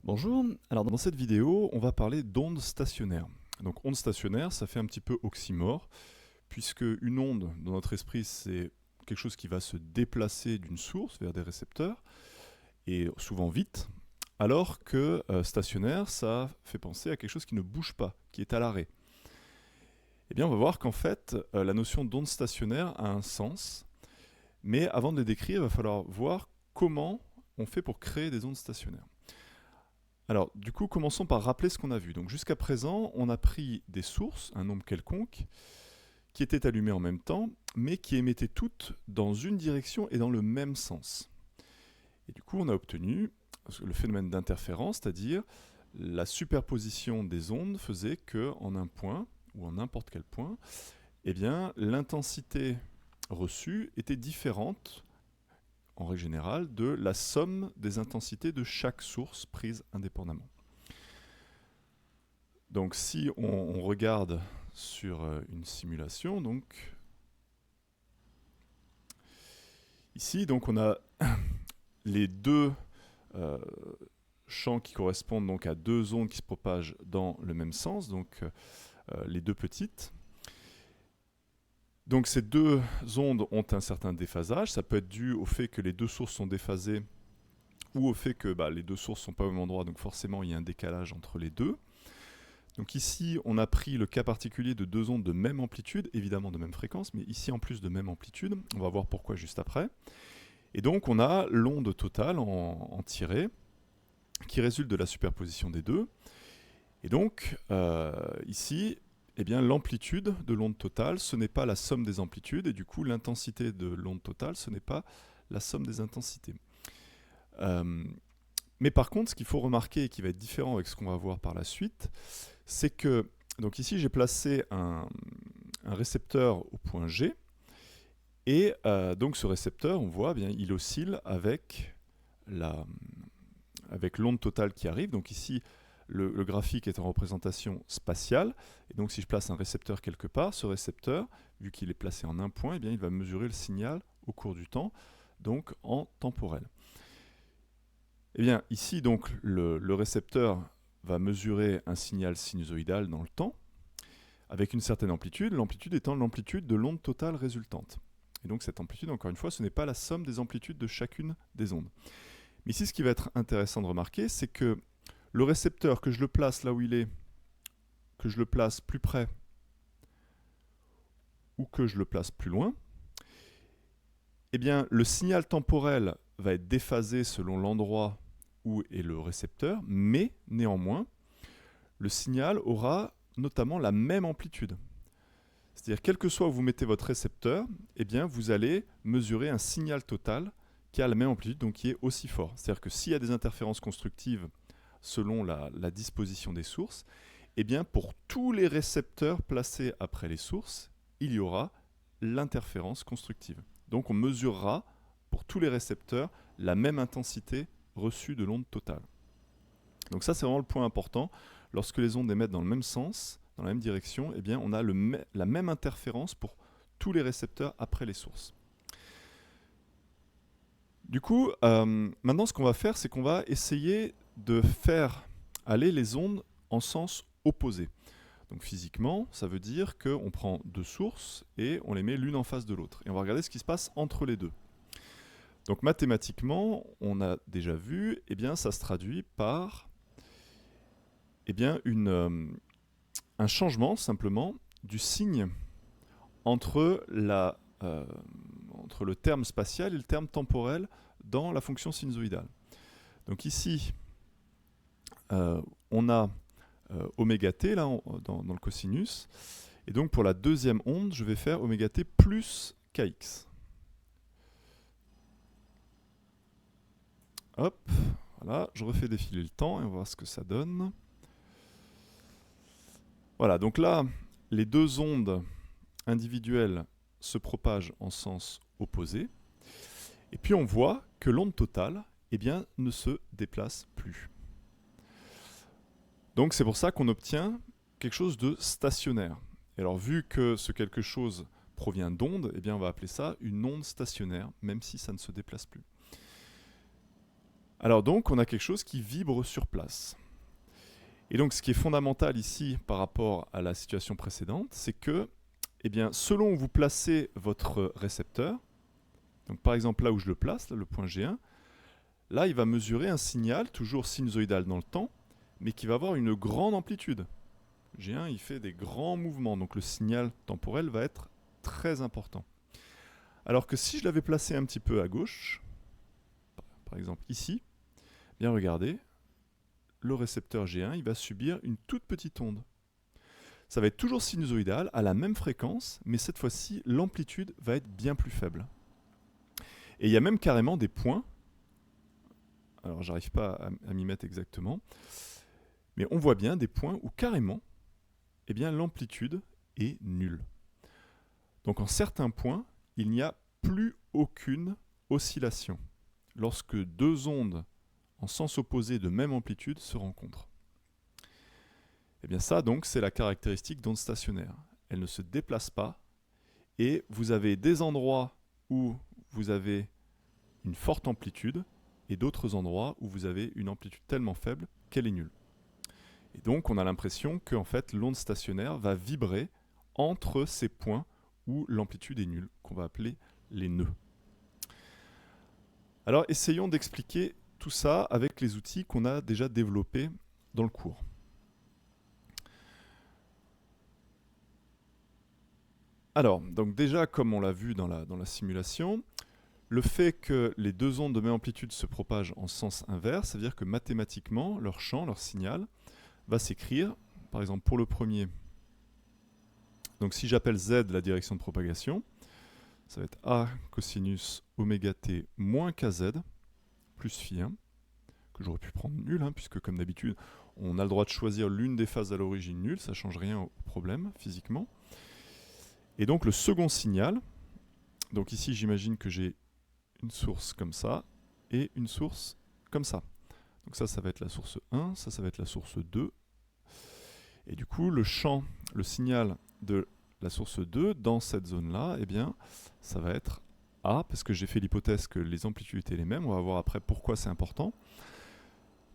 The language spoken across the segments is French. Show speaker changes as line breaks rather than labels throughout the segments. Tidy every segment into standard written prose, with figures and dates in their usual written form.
Bonjour, alors dans cette vidéo, on va parler d'ondes stationnaires. Donc onde stationnaire, ça fait un petit peu oxymore, puisque une onde, dans notre esprit, c'est quelque chose qui va se déplacer d'une source vers des récepteurs, et souvent vite, alors que stationnaire, ça fait penser à quelque chose qui ne bouge pas, qui est à l'arrêt. Eh bien, on va voir qu'en fait, la notion d'onde stationnaire a un sens, mais avant de les décrire, il va falloir voir comment on fait pour créer des ondes stationnaires. Alors, du coup, commençons par rappeler ce qu'on a vu. Donc, jusqu'à présent, on a pris des sources, un nombre quelconque, qui étaient allumées en même temps, mais qui émettaient toutes dans une direction et dans le même sens. Et du coup, on a obtenu le phénomène d'interférence, c'est-à-dire la superposition des ondes faisait que, en un point, ou en n'importe quel point, eh bien, l'intensité reçue était différente, en règle générale, de la somme des intensités de chaque source prise indépendamment. Donc si on regarde sur une simulation, donc ici donc on a les deux euh, champs qui correspondent donc à deux ondes qui se propagent dans le même sens, donc les deux petites. Donc ces deux ondes ont un certain déphasage, ça peut être dû au fait que les deux sources sont déphasées ou au fait que les deux sources ne sont pas au même endroit, donc forcément il y a un décalage entre les deux. Donc ici, on a pris le cas particulier de deux ondes de même amplitude, évidemment de même fréquence, mais ici en plus de même amplitude. On va voir pourquoi juste après. Et donc on a l'onde totale en tiré, qui résulte de la superposition des deux. Et donc ici, eh bien, l'amplitude de l'onde totale, ce n'est pas la somme des amplitudes, et du coup l'intensité de l'onde totale, ce n'est pas la somme des intensités. Mais par contre, ce qu'il faut remarquer et qui va être différent avec ce qu'on va voir par la suite, c'est que, donc ici j'ai placé un récepteur au point G, et donc ce récepteur, on voit, bien, il oscille avec l'onde totale qui arrive. Donc ici, le graphique est en représentation spatiale, et donc si je place un récepteur quelque part, ce récepteur, vu qu'il est placé en un point, eh bien, il va mesurer le signal au cours du temps, donc en temporel. Eh bien, ici, donc, le récepteur va mesurer un signal sinusoïdal dans le temps, avec une certaine amplitude, l'amplitude étant l'amplitude de l'onde totale résultante. Et donc cette amplitude, encore une fois, ce n'est pas la somme des amplitudes de chacune des ondes. Mais ici, ce qui va être intéressant de remarquer, c'est que le récepteur, que je le place là où il est, que je le place plus près, ou que je le place plus loin, eh bien, le signal temporel va être déphasé selon l'endroit où est le récepteur, mais néanmoins, le signal aura notamment la même amplitude. C'est-à-dire, quel que soit où vous mettez votre récepteur, eh bien, vous allez mesurer un signal total qui a la même amplitude, donc qui est aussi fort. C'est-à-dire que s'il y a des interférences constructives selon la disposition des sources, eh bien, pour tous les récepteurs placés après les sources, il y aura l'interférence constructive. Donc on mesurera pour tous les récepteurs la même intensité reçue de l'onde totale. Donc ça, c'est vraiment le point important. Lorsque les ondes émettent dans le même sens, dans la même direction, eh bien, on a la même interférence pour tous les récepteurs après les sources. Du coup, maintenant, ce qu'on va faire, c'est qu'on va essayer de faire aller les ondes en sens opposé. Donc physiquement, ça veut dire qu'on prend deux sources et on les met l'une en face de l'autre. Et on va regarder ce qui se passe entre les deux. Donc mathématiquement, on a déjà vu, eh bien, ça se traduit par un changement simplement du signe entre, entre le terme spatial et le terme temporel dans la fonction sinusoïdale. Donc ici, on a oméga t là, dans le cosinus, et donc pour la deuxième onde, je vais faire oméga t plus kx. Hop, voilà, je refais défiler le temps et on va voir ce que ça donne. Voilà, donc là, les deux ondes individuelles se propagent en sens opposé. Et puis on voit que l'onde totale eh bien, ne se déplace plus. Donc c'est pour ça qu'on obtient quelque chose de stationnaire. Et alors vu que ce quelque chose provient d'onde, eh bien on va appeler ça une onde stationnaire, même si ça ne se déplace plus. Alors donc, on a quelque chose qui vibre sur place. Et donc, ce qui est fondamental ici par rapport à la situation précédente, c'est que, eh bien, selon où vous placez votre récepteur, donc par exemple là où je le place, là, le point G1, là, il va mesurer un signal, toujours sinusoïdal dans le temps, mais qui va avoir une grande amplitude. G1, il fait des grands mouvements, donc le signal temporel va être très important. Alors que si je l'avais placé un petit peu à gauche, par exemple ici, bien regardez, le récepteur G1, il va subir une toute petite onde. Ça va être toujours sinusoïdal, à la même fréquence, mais cette fois-ci, l'amplitude va être bien plus faible. Et il y a même carrément des points, alors j'arrive pas à m'y mettre exactement, mais on voit bien des points où carrément, eh bien, l'amplitude est nulle. Donc en certains points, il n'y a plus aucune oscillation lorsque deux ondes en sens opposé de même amplitude se rencontrent. Et bien ça, donc, c'est la caractéristique d'onde stationnaire. Elle ne se déplace pas et vous avez des endroits où vous avez une forte amplitude et d'autres endroits où vous avez une amplitude tellement faible qu'elle est nulle. Et donc, on a l'impression que en fait, l'onde stationnaire va vibrer entre ces points où l'amplitude est nulle, qu'on va appeler les nœuds. Alors, essayons d'expliquer tout ça avec les outils qu'on a déjà développés dans le cours. Alors, donc déjà, comme on l'a vu dans la simulation, le fait que les deux ondes de même amplitude se propagent en sens inverse, ça veut dire que mathématiquement, leur champ, leur signal, va s'écrire, par exemple pour le premier, donc si j'appelle Z la direction de propagation, ça va être A cosinus oméga t moins kz plus phi1, que j'aurais pu prendre nul, puisque comme d'habitude, on a le droit de choisir l'une des phases à l'origine nulle, ça ne change rien au problème physiquement. Et donc le second signal, donc ici j'imagine que j'ai une source comme ça et une source comme ça. Donc ça va être la source 1, ça va être la source 2. Et du coup, le champ, le signal de la source 2 dans cette zone-là, eh bien, ça va être A, parce que j'ai fait l'hypothèse que les amplitudes étaient les mêmes. On va voir après pourquoi c'est important.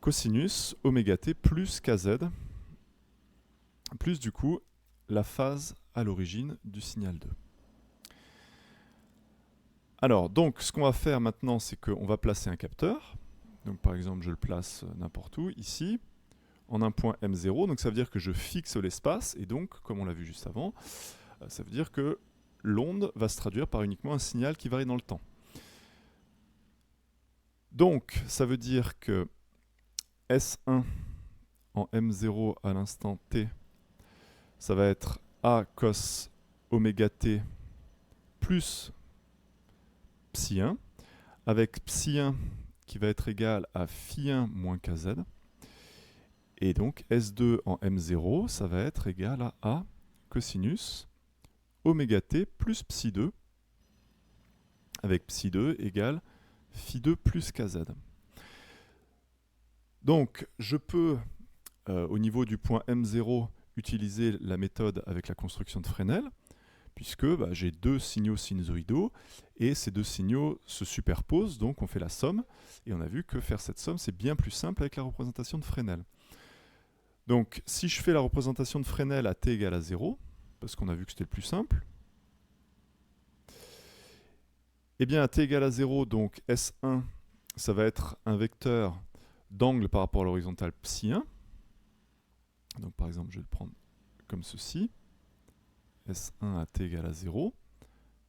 Cosinus oméga t plus kz, plus du coup la phase à l'origine du signal 2. Alors, donc, ce qu'on va faire maintenant, c'est qu'on va placer un capteur. Donc, par exemple, je le place n'importe où, ici, en un point M0. Donc, ça veut dire que je fixe l'espace. Et donc, comme on l'a vu juste avant, ça veut dire que l'onde va se traduire par uniquement un signal qui varie dans le temps. Donc, ça veut dire que S1 en M0 à l'instant t, ça va être A cos oméga t plus psi1, avec psi1 qui va être égal à phi1 moins kz. Et donc S2 en M0, ça va être égal à A cosinus oméga t plus psi2, avec psi2 égale phi2 plus kz. Donc je peux, au niveau du point M0, utiliser la méthode avec la construction de Fresnel, puisque j'ai deux signaux sinusoïdaux, et ces deux signaux se superposent, donc on fait la somme, et on a vu que faire cette somme, c'est bien plus simple avec la représentation de Fresnel. Donc si je fais la représentation de Fresnel à t égale à 0, parce qu'on a vu que c'était le plus simple, eh bien à t égale à 0, donc S1, ça va être un vecteur d'angle par rapport à l'horizontale psi1. Donc par exemple, je vais le prendre comme ceci. S1 à t égale à 0.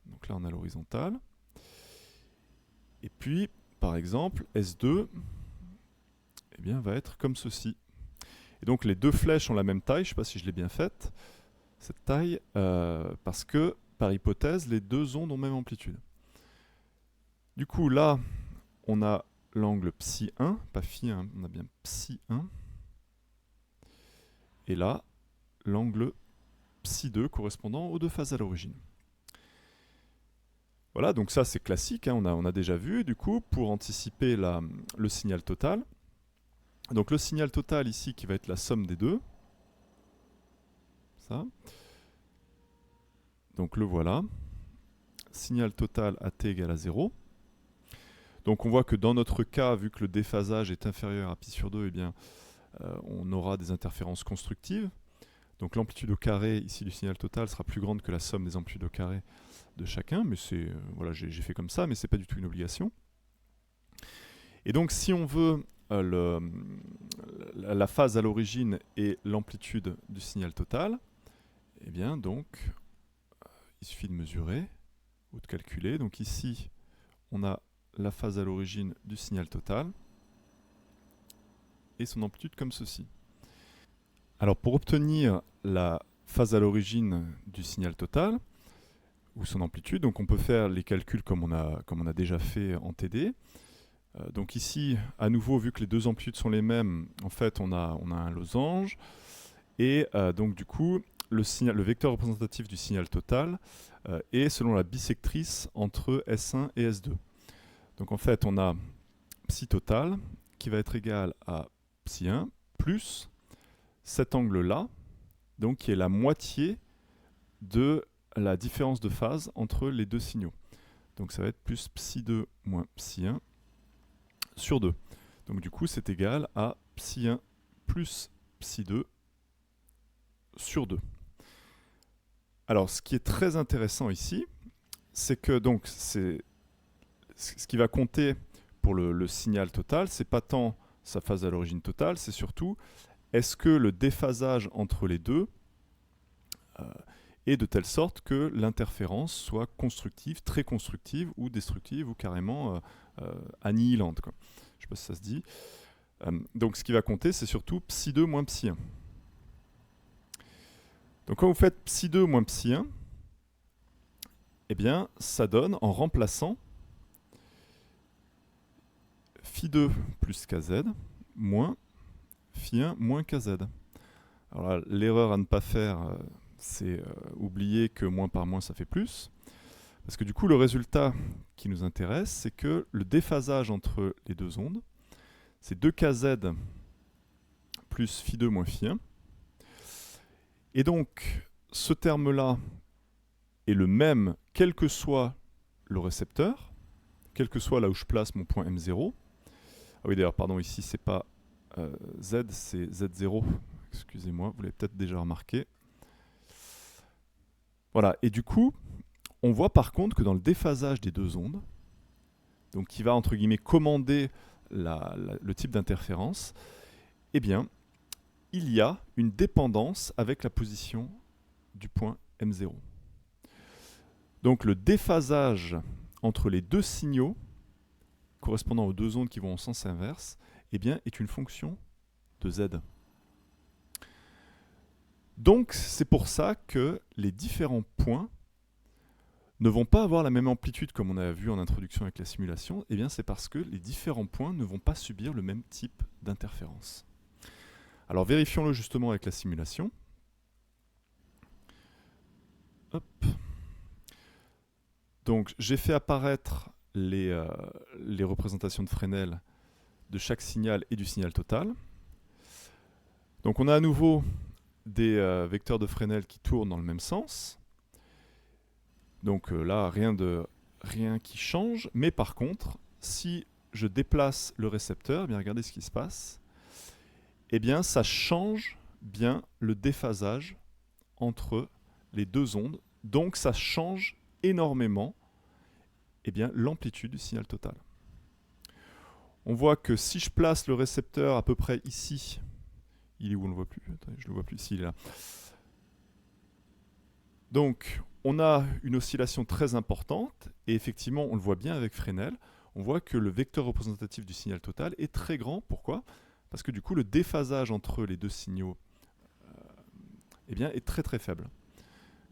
Donc là, on a l'horizontale. Et puis, par exemple, S2 eh bien, va être comme ceci. Et donc les deux flèches ont la même taille, je ne sais pas si je l'ai bien faite, cette taille, parce que, par hypothèse, les deux ondes ont même amplitude. Du coup, là, on a l'angle psi1, pas phi1, on a bien psi1. Et là, l'angle psi2 correspondant aux deux phases à l'origine. Voilà, donc ça c'est classique, on a déjà vu, du coup, pour anticiper le signal total. Donc le signal total ici qui va être la somme des deux. Ça. Donc le voilà. Signal total à t égale à 0. Donc on voit que dans notre cas, vu que le déphasage est inférieur à pi sur 2, eh bien, on aura des interférences constructives. Donc l'amplitude au carré ici du signal total sera plus grande que la somme des amplitudes au carré de chacun, mais c'est voilà, j'ai fait comme ça, mais c'est pas du tout une obligation. Et donc si on veut la phase à l'origine et l'amplitude du signal total, eh bien donc il suffit de mesurer ou de calculer. Donc ici on a la phase à l'origine du signal total et son amplitude comme ceci. Alors pour obtenir la phase à l'origine du signal total, ou son amplitude, donc on peut faire les calculs comme on a déjà fait en TD. Donc ici, à nouveau, vu que les deux amplitudes sont les mêmes, en fait on a un losange, et donc du coup, le vecteur représentatif du signal total est selon la bisectrice entre S1 et S2. Donc en fait, on a psi total qui va être égal à psi1 plus cet angle-là, donc qui est la moitié de la différence de phase entre les deux signaux. Donc ça va être plus psi2 moins psi1 sur 2. Donc du coup, c'est égal à psi1 plus psi2 sur 2. Alors, ce qui est très intéressant ici, c'est que donc ce qui va compter pour le signal total, c'est pas tant sa phase à l'origine totale, c'est surtout est-ce que le déphasage entre les deux est de telle sorte que l'interférence soit constructive, très constructive, ou destructive, ou carrément annihilante, quoi. Je ne sais pas si ça se dit. Donc ce qui va compter, c'est surtout psi2 moins psi1. Donc quand vous faites psi2 moins psi1, eh bien, ça donne, en remplaçant phi2 plus kz moins phi1 moins kz. Alors l'erreur à ne pas faire, c'est oublier que moins par moins, ça fait plus. Parce que du coup, le résultat qui nous intéresse, c'est que le déphasage entre les deux ondes, c'est 2kz plus phi2 moins phi1. Et donc, ce terme-là est le même quel que soit le récepteur, quel que soit là où je place mon point M0. Ah oui, d'ailleurs, pardon, ici, c'est pas Z, c'est Z0. Excusez-moi, vous l'avez peut-être déjà remarqué. Voilà, et du coup, on voit par contre que dans le déphasage des deux ondes, donc qui va entre guillemets commander le type d'interférence, eh bien, il y a une dépendance avec la position du point M0. Donc le déphasage entre les deux signaux correspondant aux deux ondes qui vont en sens inverse, eh bien, est une fonction de Z. Donc c'est pour ça que les différents points ne vont pas avoir la même amplitude comme on a vu en introduction avec la simulation. Eh bien c'est parce que les différents points ne vont pas subir le même type d'interférence. Alors vérifions-le justement avec la simulation. Hop. Donc j'ai fait apparaître les représentations de Fresnel de chaque signal et du signal total. Donc on a à nouveau des vecteurs de Fresnel qui tournent dans le même sens. Donc là, rien qui change. Mais par contre, si je déplace le récepteur, eh bien regardez ce qui se passe. Eh bien, ça change bien le déphasage entre les deux ondes. Donc ça change énormément eh bien, l'amplitude du signal total. On voit que si je place le récepteur à peu près ici, il est où on ne le voit plus? Attendez, je ne le vois plus ici, il est là. Donc, on a une oscillation très importante, et effectivement, on le voit bien avec Fresnel, on voit que le vecteur représentatif du signal total est très grand. Pourquoi? Parce que du coup, le déphasage entre les deux signaux eh bien, est très très faible,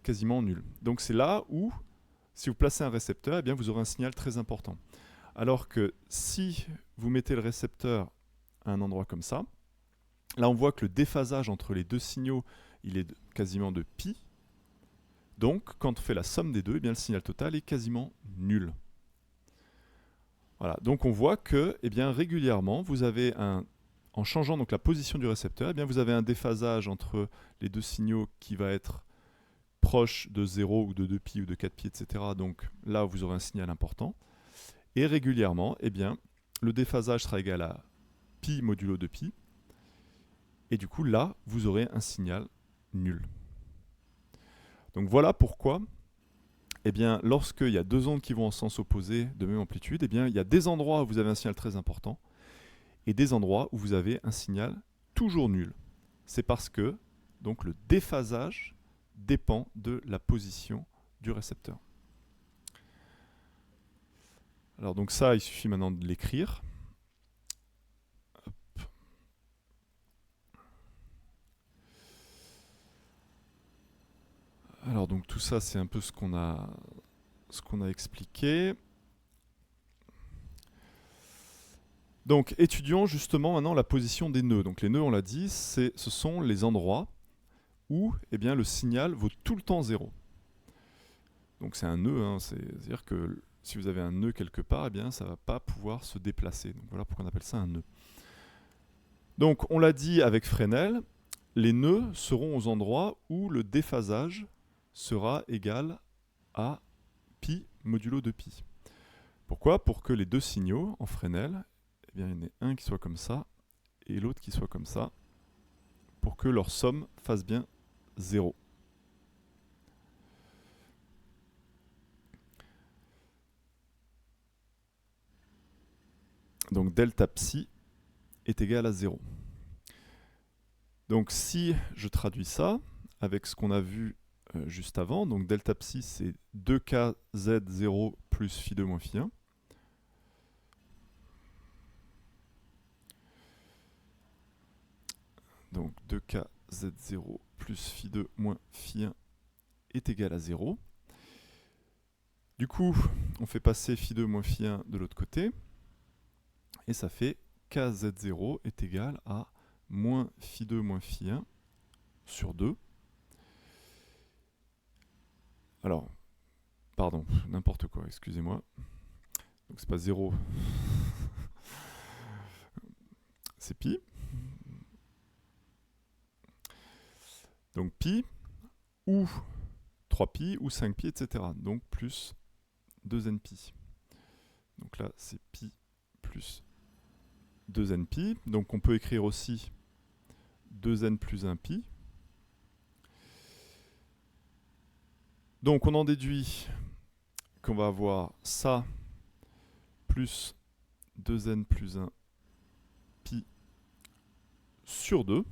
quasiment nul. Donc c'est là où, si vous placez un récepteur, eh bien, vous aurez un signal très important. Alors que si vous mettez le récepteur à un endroit comme ça, là on voit que le déphasage entre les deux signaux, il est quasiment de pi. Donc quand on fait la somme des deux, eh bien, le signal total est quasiment nul. Voilà, donc on voit que eh bien, régulièrement, vous avez en changeant donc la position du récepteur, eh bien, vous avez un déphasage entre les deux signaux qui va être proche de 0 ou de 2pi ou de 4pi, etc. Donc là, vous aurez un signal important. Et régulièrement, eh bien, le déphasage sera égal à pi modulo de pi. Et du coup, là, vous aurez un signal nul. Donc voilà pourquoi, eh bien, lorsqu'il y a deux ondes qui vont en sens opposé de même amplitude, eh bien, il y a des endroits où vous avez un signal très important et des endroits où vous avez un signal toujours nul. C'est parce que donc, le déphasage dépend de la position du récepteur. Alors donc ça, il suffit maintenant de l'écrire. Alors donc tout ça, c'est un peu ce qu'on a expliqué. Donc étudions justement maintenant la position des nœuds. Donc les nœuds, on l'a dit, ce sont les endroits où eh bien, le signal vaut tout le temps 0. Donc c'est un nœud, hein, c'est-à-dire que si vous avez un nœud quelque part, eh bien, ça ne va pas pouvoir se déplacer. Donc voilà pourquoi on appelle ça un nœud. Donc on l'a dit avec Fresnel, les nœuds seront aux endroits où le déphasage sera égal à pi modulo de pi. Pourquoi? Pour que les deux signaux en Fresnel, eh bien, il y en ait un qui soit comme ça et l'autre qui soit comme ça, pour que leur somme fasse bien 0. Donc delta psi est égal à 0. Donc si je traduis ça avec ce qu'on a vu juste avant, donc delta psi c'est 2kz0 plus phi2 moins phi1. Donc 2kz0 plus phi2 moins phi1 est égal à 0. Du coup, on fait passer phi2 moins phi1 de l'autre côté. Et ça fait kz0 est égal à moins phi2 moins phi1 sur 2. Alors, pardon, n'importe quoi, excusez-moi. Donc c'est pas 0, c'est pi. Donc pi, ou 3pi, ou 5pi, etc. Donc plus 2npi. Donc là, c'est pi plus 2npi. Donc on peut écrire aussi 2n plus 1pi. Donc on en déduit qu'on va avoir ça plus 2n plus 1 pi sur 2.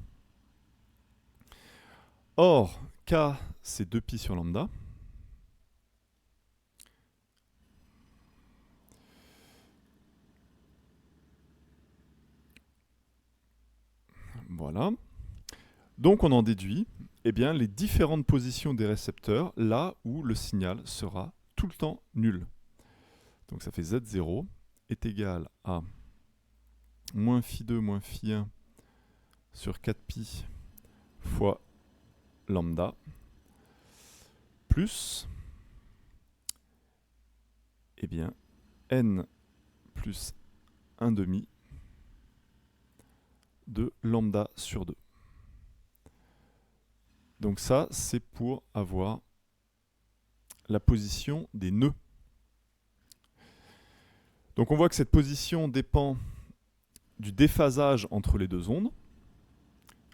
Or, k, c'est 2pi sur lambda. Voilà. Donc on en déduit eh bien, les différentes positions des récepteurs là où le signal sera tout le temps nul. Donc ça fait Z0 est égal à moins phi2 moins phi1 sur 4pi fois lambda plus eh bien, n plus 1 demi de lambda sur 2. Donc ça, c'est pour avoir la position des nœuds. Donc on voit que cette position dépend du déphasage entre les deux ondes.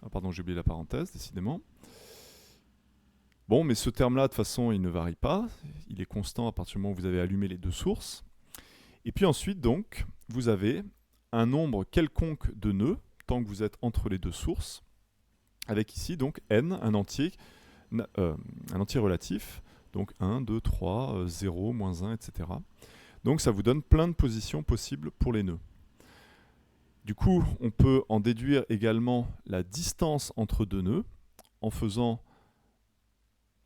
Ah pardon, j'ai oublié la parenthèse, décidément. Bon, mais ce terme-là, de toute façon, il ne varie pas. Il est constant à partir du moment où vous avez allumé les deux sources. Et puis ensuite, donc, vous avez un nombre quelconque de nœuds, tant que vous êtes entre les deux sources, avec ici, donc, n, un entier relatif, donc 1, 2, 3, 0, moins 1, etc. Donc ça vous donne plein de positions possibles pour les nœuds. Du coup, on peut en déduire également la distance entre deux nœuds en faisant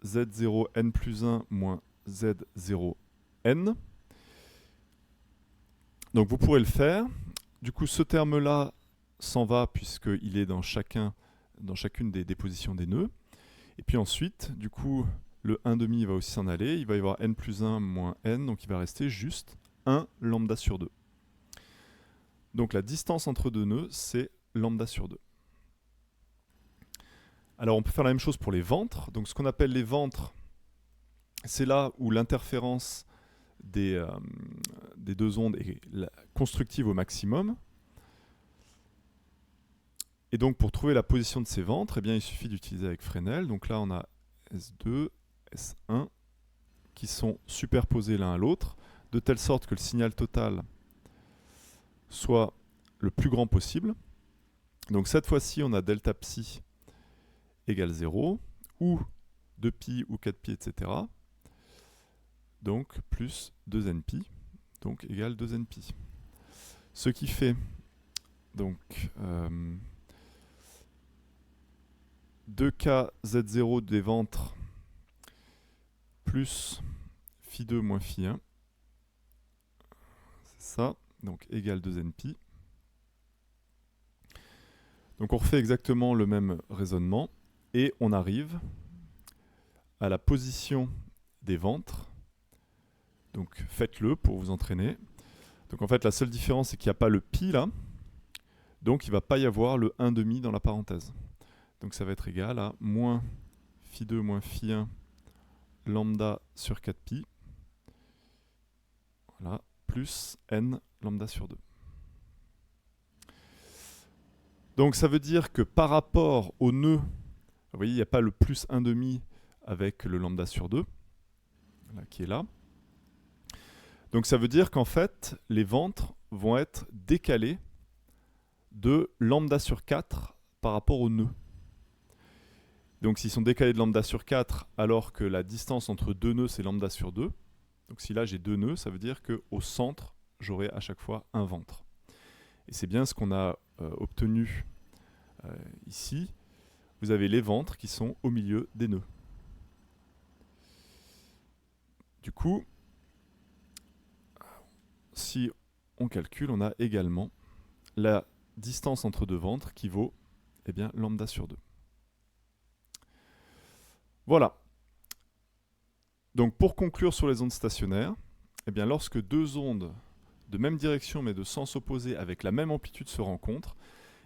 z0n plus 1 moins z0n. Donc vous pourrez le faire. Du coup, ce terme-là s'en va puisqu'il est dans chacune des positions des nœuds. Et puis ensuite, du coup, le 1,5 va aussi s'en aller. Il va y avoir n plus 1 moins n, donc il va rester juste 1 lambda sur 2. Donc la distance entre deux nœuds, c'est lambda sur 2. Alors on peut faire la même chose pour les ventres. Donc ce qu'on appelle les ventres, c'est là où l'interférence des des deux ondes est constructive au maximum. Et donc pour trouver la position de ces ventres, eh bien, il suffit d'utiliser avec Fresnel. Donc là on a S2, S1 qui sont superposés l'un à l'autre, de telle sorte que le signal total soit le plus grand possible. Donc cette fois-ci on a delta psi égale 0, ou 2pi ou 4pi, etc. Donc plus 2npi, donc égale 2npi. Ce qui fait donc 2k z0 des ventres plus phi2 moins phi1, c'est ça, donc égale 2npi. Donc on refait exactement le même raisonnement et on arrive à la position des ventres. Donc faites-le pour vous entraîner. Donc en fait la seule différence c'est qu'il n'y a pas le pi là, donc il ne va pas y avoir le 1,5 dans la parenthèse. Donc ça va être égal à moins phi2 moins phi1 lambda sur 4pi, voilà, plus n lambda sur 2. Donc ça veut dire que par rapport au nœud, vous voyez, il n'y a pas le plus 1,5 avec le lambda sur 2, là, qui est là. Donc ça veut dire qu'en fait, les ventres vont être décalés de lambda sur 4 par rapport au nœud. Donc s'ils sont décalés de lambda sur 4 alors que la distance entre deux nœuds c'est lambda sur 2, donc si là j'ai deux nœuds, ça veut dire qu'au centre, j'aurai à chaque fois un ventre. Et c'est bien ce qu'on a obtenu ici. Vous avez les ventres qui sont au milieu des nœuds. Du coup, si on calcule, on a également la distance entre deux ventres qui vaut eh bien, lambda sur 2. Voilà. Donc pour conclure sur les ondes stationnaires, eh bien, lorsque deux ondes de même direction mais de sens opposé avec la même amplitude se rencontrent,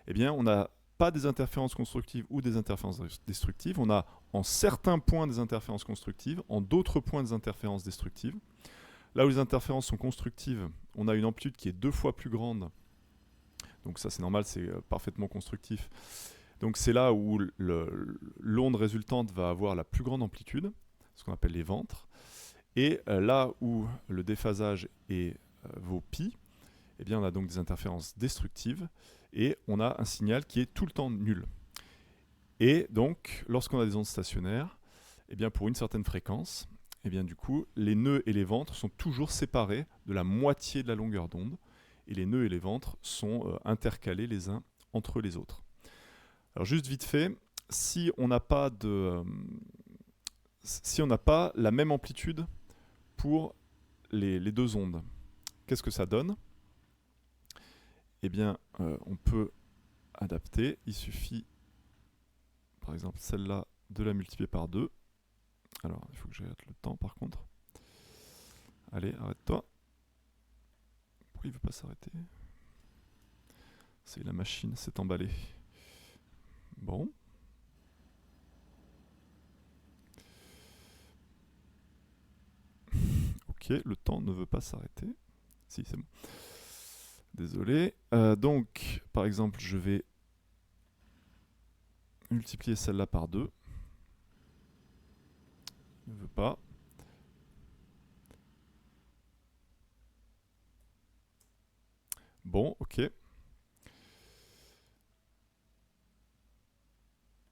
eh bien, on n'a pas des interférences constructives ou des interférences destructives. On a en certains points des interférences constructives, en d'autres points des interférences destructives. Là où les interférences sont constructives, on a une amplitude qui est 2 fois plus grande. Donc ça c'est normal, c'est parfaitement constructif. Donc c'est là où l'onde résultante va avoir la plus grande amplitude, ce qu'on appelle les ventres. Et là où le déphasage vaut pi, eh bien on a donc des interférences destructives et on a un signal qui est tout le temps nul. Et donc lorsqu'on a des ondes stationnaires, eh bien pour une certaine fréquence, eh bien du coup les nœuds et les ventres sont toujours séparés de la moitié de la longueur d'onde et les nœuds et les ventres sont intercalés les uns entre les autres. Alors juste vite fait, si on n'a pas la même amplitude pour les deux ondes, qu'est-ce que ça donne? Eh bien, on peut adapter. Il suffit, par exemple, celle-là, de la multiplier par 2. Alors, il faut que j'arrête le temps, par contre. Allez, arrête-toi. Pourquoi il ne veut pas s'arrêter? C'est la machine, s'est emballée. Bon. Ok, le temps ne veut pas s'arrêter. Si, c'est bon. Désolé. Donc, par exemple, je vais multiplier celle-là par 2. Ne veut pas. Bon, ok.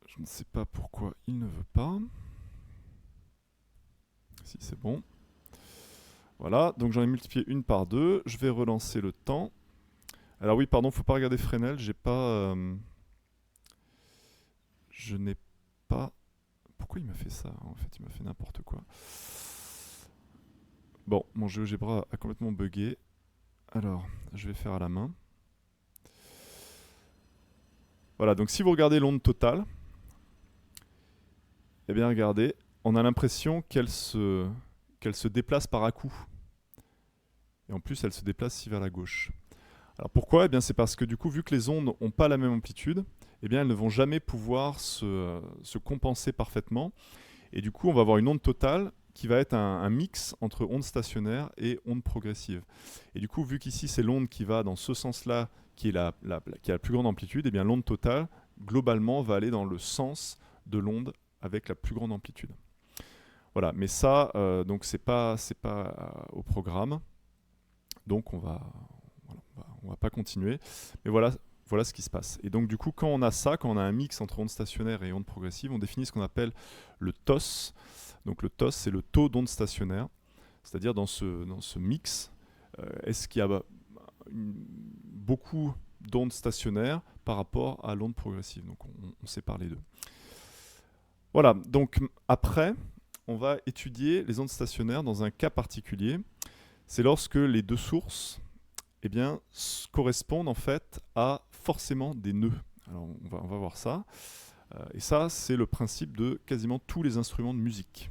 Je ne sais pas pourquoi il ne veut pas. Si, c'est bon. Voilà, donc j'en ai multiplié une par 2. Je vais relancer le temps. Alors oui, pardon, faut pas regarder Fresnel. J'ai pas... je n'ai pas... Pourquoi il m'a fait ça? En fait, il m'a fait n'importe quoi. Bon, mon GeoGebra a complètement bugué. Alors, je vais faire à la main. Voilà, donc si vous regardez l'onde totale, eh bien regardez, on a l'impression qu'elle se déplace par à-coups. Et en plus, elle se déplace ici vers la gauche. Alors pourquoi? Eh bien c'est parce que du coup, vu que les ondes n'ont pas la même amplitude, eh bien elles ne vont jamais pouvoir se compenser parfaitement. Et du coup, on va avoir une onde totale qui va être un mix entre ondes stationnaires et ondes progressives. Et du coup, vu qu'ici c'est l'onde qui va dans ce sens-là, qui a la plus grande amplitude, et bien l'onde totale, globalement, va aller dans le sens de l'onde avec la plus grande amplitude. Voilà, mais ça, donc c'est pas au programme, donc on va pas continuer. Mais voilà ce qui se passe. Et donc du coup, quand on a ça, quand on a un mix entre ondes stationnaires et ondes progressives, on définit ce qu'on appelle le TOS. Donc le TOS, c'est le taux d'ondes stationnaires. C'est-à-dire dans ce mix, est-ce qu'il y a beaucoup d'ondes stationnaires par rapport à l'onde progressive. Donc on sépare les deux. Voilà, donc après, on va étudier les ondes stationnaires dans un cas particulier. C'est lorsque les deux sources correspondent en fait à forcément des nœuds. Alors on va voir ça. Et ça, c'est le principe de quasiment tous les instruments de musique.